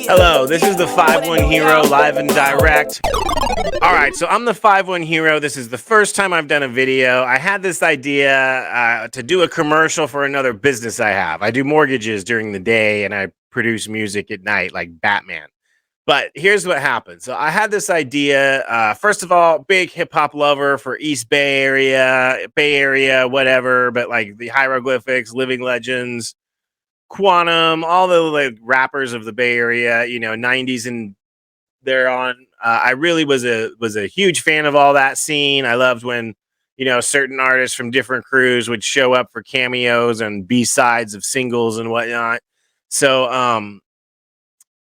Hello, this is the 5-1 Hero live and direct. Alright, so I'm the 5-1 Hero. This is the first time I've done a video. I had this idea to do a commercial for another business I have. I do mortgages during the day and I produce music at night like Batman. But here's what happened. So I had this idea. First of all, big hip hop lover for East Bay Area, whatever. But like the Hieroglyphics, Living Legends, Quantum, all the like rappers of the Bay Area, 90s and they're on. I really was a huge fan of all that scene. I loved when certain artists from different crews would show up for cameos and B-sides of singles and whatnot. So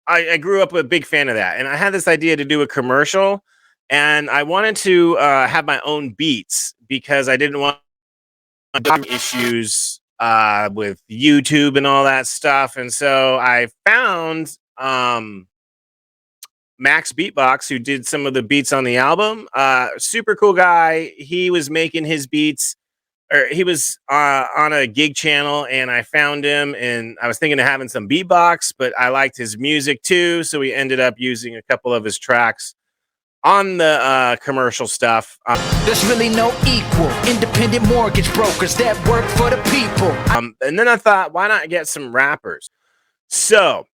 I grew up a big fan of that, and I had this idea to do a commercial, and I wanted to have my own beats because I didn't want issues with YouTube and all that stuff, and so I found Max Beatbox, who did some of the beats on the album. Super cool guy. He was making his beats, or he was on a gig channel, and I found him, and I was thinking of having some beatbox, but I liked his music too, so we ended up using a couple of his tracks on the commercial stuff. There's really no equal independent mortgage brokers that work for the people. And then I thought, why not get some rappers? So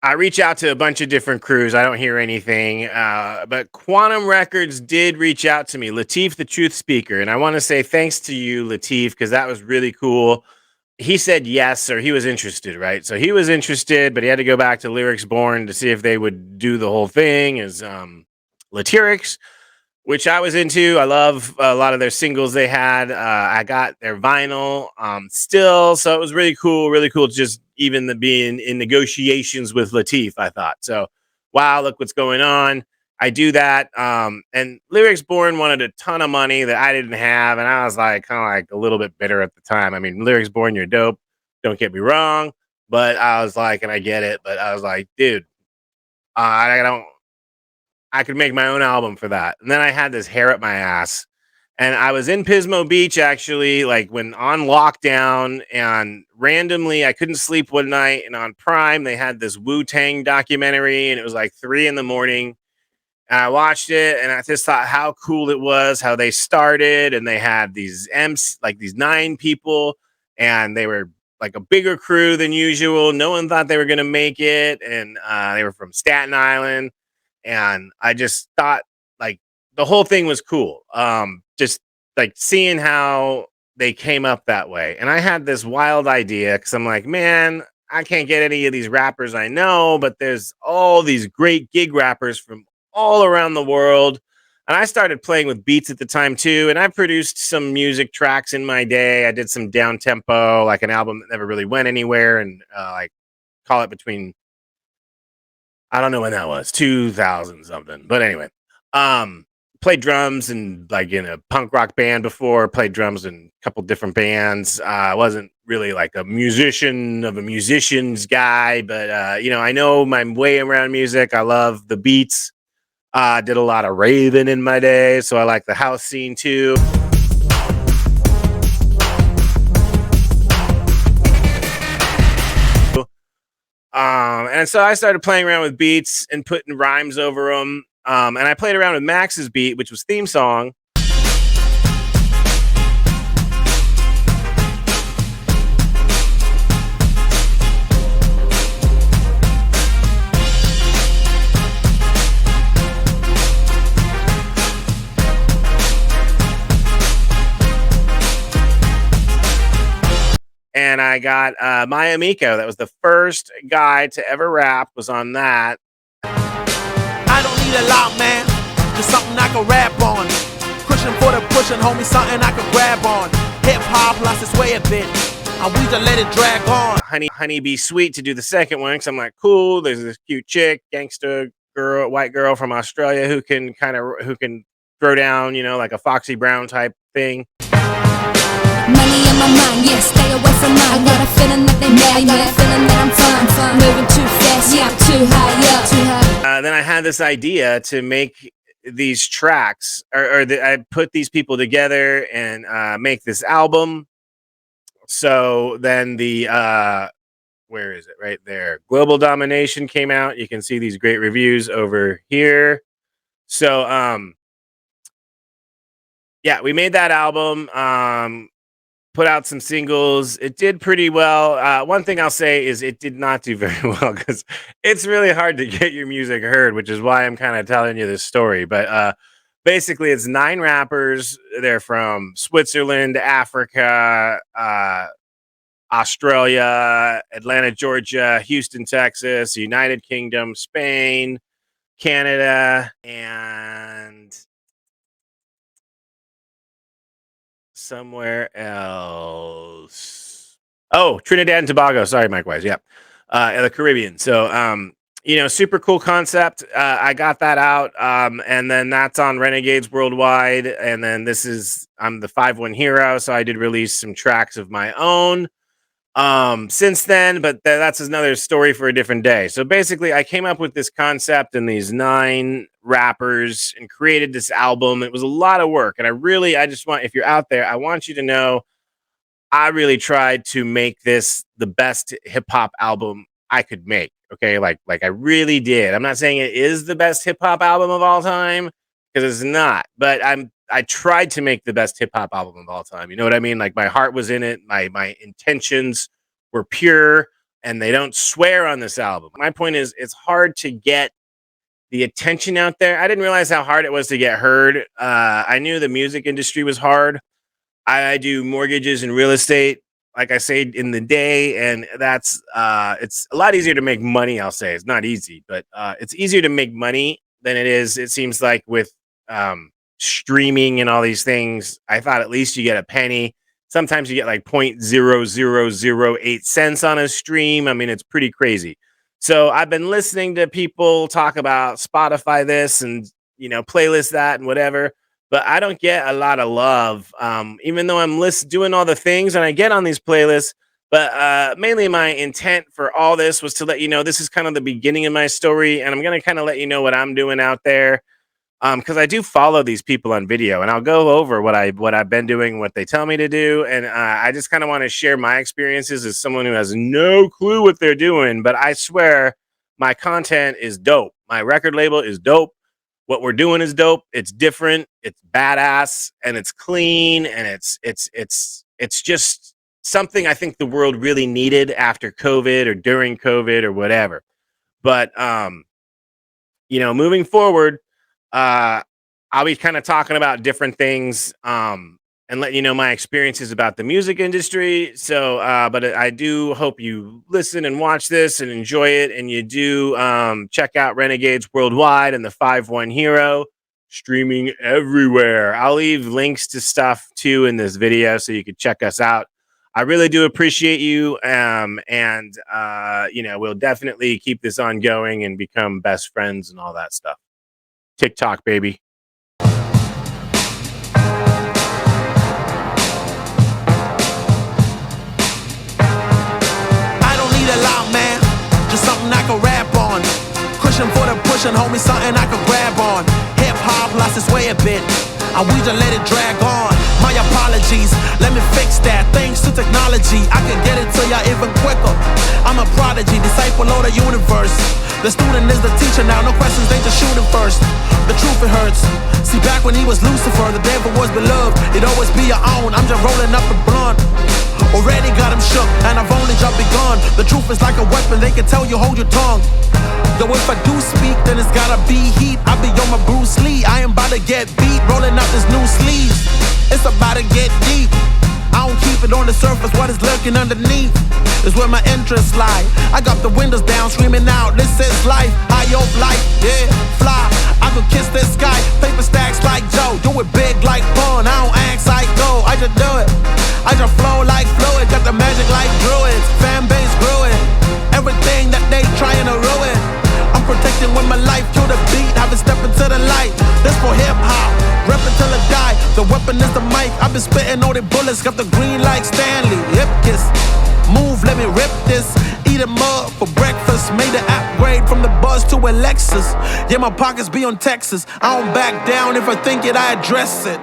I reach out to a bunch of different crews. I don't hear anything, but Quantum Records did reach out to me, Latif, the Truth Speaker. And I want to say thanks to you, Latif, because that was really cool. He said yes, or he was interested, right? So he was interested, but he had to go back to Lyrics Born to see if they would do the whole thing as Latyrix, which I was into. I love a lot of their singles they had. I got their vinyl still, so it was really cool to just even be in negotiations with Latif, I thought. So, wow, look what's going on. I do that. And Lyrics Born wanted a ton of money that I didn't have, and I was like, kind of like a little bit bitter at the time. I mean, Lyrics Born, you're dope. Don't get me wrong. But I was like, and I get it, but I was like, dude, I could make my own album for that. And then I had this hair up my ass. And I was in Pismo Beach, actually, like when on lockdown, and randomly I couldn't sleep one night. And on Prime, they had this Wu-Tang documentary, and it was like 3 in the morning. And I watched it, and I just thought how cool it was, how they started. And they had these like these 9 people, and they were like a bigger crew than usual. No one thought they were going to make it. And they were from Staten Island. And I just thought like the whole thing was cool. Just like seeing how they came up that way. And I had this wild idea because I'm like, man, I can't get any of these rappers I know, but there's all these great gig rappers from all around the world. And I started playing with beats at the time too. And I produced some music tracks in my day. I did some down tempo, like an album that never really went anywhere. And like call it between, I don't know when that was, 2000 something. But anyway, played drums and like in a punk rock band before, played drums in a couple different bands. I wasn't really like a musician of a musician's guy, but I know my way around music. I love the beats. Did a lot of raving in my day, so I like the house scene too. And so I started playing around with beats and putting rhymes over them. And I played around with Max's beat, which was Theme Song. And I got Maya Miko. That was the first guy to ever rap, was on that. I don't need a lot, man. Just something I can rap on. Pushing for the pushing, homie, something I can grab on. Hip hop lost its way a bit, and we just let it drag on. Honey Be Sweet to do the second one, because I'm like, cool, there's this cute chick, gangster girl, white girl from Australia who can throw down, like a Foxy Brown type thing. Money in my mind, yeah, stay away from mine. I got a feeling that they mad, I got a feeling that I'm fine. Moving too fast, yeah, I'm too high. Then I had this idea to make these tracks, I put these people together and make this album. So then where is it? Right there. Global Domination came out. You can see these great reviews over here. So, yeah, we made that album. Put out some singles. It did pretty well. One thing I'll say is it did not do very well because it's really hard to get your music heard, which is why I'm kind of telling you this story. But basically, it's 9 rappers. They're from Switzerland, Africa, Australia, Atlanta, Georgia, Houston, Texas, United Kingdom, Spain, Canada, and somewhere else. Oh, Trinidad and Tobago. Sorry, Mike Wise. Yep. The Caribbean. So, super cool concept. I got that out. And then that's on Renegades Worldwide. And then I'm the 5-1 hero. So I did release some tracks of my own since then, but that's another story for a different day. So basically, I came up with this concept and these 9 rappers and created this album. It was a lot of work, and I just want, if you're out there, I want you to know I really tried to make this the best hip hop album I could make. Okay, like I really did. I'm not saying it is the best hip hop album of all time because it's not, but I tried to make the best hip hop album of all time. You know what I mean? Like my heart was in it. My intentions were pure, and they don't swear on this album. My point is, it's hard to get the attention out there. I didn't realize how hard it was to get heard. I knew the music industry was hard. I do mortgages and real estate, like I say, in the day, and that's it's a lot easier to make money. I'll say it's not easy, but it's easier to make money than it is. It seems like with streaming and all these things. I thought at least you get a penny. Sometimes you get like 0.0008 cents on a stream. I mean, it's pretty crazy. So I've been listening to people talk about Spotify this and playlist that and whatever, but I don't get a lot of love. Even though I'm doing all the things and I get on these playlists, but mainly my intent for all this was to let you know this is kind of the beginning of my story, and I'm gonna kind of let you know what I'm doing out there. Because I do follow these people on video, and I'll go over what I've been doing, what they tell me to do, and I just kind of want to share my experiences as someone who has no clue what they're doing. But I swear, my content is dope. My record label is dope. What we're doing is dope. It's different. It's badass, and it's clean, and it's just something I think the world really needed after COVID or during COVID or whatever. But moving forward. I'll be kind of talking about different things and letting you know my experiences about the music industry. So, but I do hope you listen and watch this and enjoy it. And you do check out Renegades Worldwide and the 5-1 Hero streaming everywhere. I'll leave links to stuff too in this video so you can check us out. I really do appreciate you. We'll definitely keep this ongoing and become best friends and all that stuff. TikTok, baby. I don't need a lot, man. Just something I can rap on. Cushion for the pushing, homie, something I can grab on. Hip hop lost its way a bit, and we just let it drag on. My apologies, let me fix that. Thanks to technology, I can get it to ya even quicker. I'm a prodigy, disciple of the universe. The student is the teacher now, no questions, they just shooting first. The truth, it hurts. See, back when he was Lucifer, the devil was beloved. It'd always be your own, I'm just rolling up the blunt. Already got him shook, and I've only just begun. The truth is like a weapon, they can tell you hold your tongue. Yo, if I do speak, then it's gotta be heat. I be on my Bruce Lee, I am about to get beat. Rolling up his new sleeves, it's about to get deep. I don't keep it on the surface, what is lurking underneath is where my interests lie. I got the windows down, screaming out, this is life. High of life, yeah, fly. I could kiss this sky, paper stacks like Joe. Do it big like fun, I don't act psycho, I just do it. I just flow like fluid, got the magic like druids. Fan base growing, everything that they trying to ruin. I'm protecting with my life, kill the beat, have it step into the light. This for hip hop, rep it till I die. The weapon is the mic, I've been spitting all the bullets. Got the green like Stanley, hip kiss. Move, let me rip this. Eat 'em up for breakfast. Made an upgrade from the Buzz to a Lexus. Yeah, my pockets be on Texas. I don't back down if I think it, I address it.